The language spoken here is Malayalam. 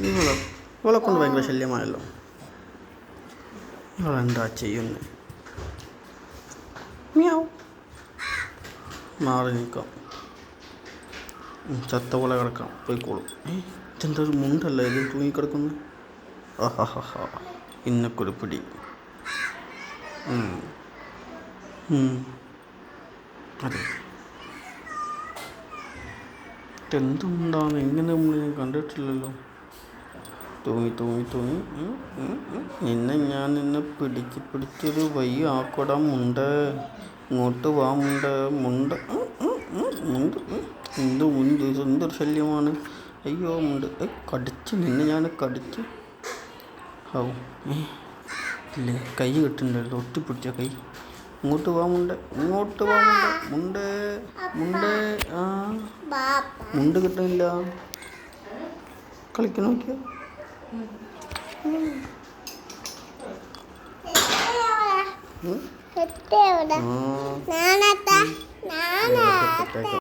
ഇവളെ കൊണ്ട് ഭയങ്കര ശല്യമായല്ലോ. ഇവളെന്താ ചെയ്യുന്നത്? മാറി നിൽക്കാം, ചത്ത പോലെ കിടക്കാം, പോയിക്കോളും. ഇതെന്താ ഒരു മുണ്ടല്ല ഇത് തൂങ്ങിക്കിടക്കുന്നു? ആഹാ ഇന്നൊക്കൊരു പിടി. അതെ, ഇതെന്തുണ്ടാന്ന് ഇങ്ങനെ നമ്മൾ കണ്ടിട്ടില്ലല്ലോ. തൂങ്ങി നിന്നെ പിടിച്ചൊരു വയ്യ ആക്കോടാ മുണ്ട്. ഇങ്ങോട്ട് വാ മുണ്ട്. എന്തൊരു ശല്യമാണ്. അയ്യോ മുണ്ട് കടിച്ച് ഞാൻ കടിച്ച്. ഇല്ലേ, കൈ കിട്ടുന്നുണ്ടല്ലോ, ഒട്ടിപ്പിടിച്ച കൈ. ഇങ്ങോട്ട് വാ മുണ്ട്. ആ മുണ്ട് കിട്ടുന്നില്ല. കളിക്കാൻ നോക്കിയോ?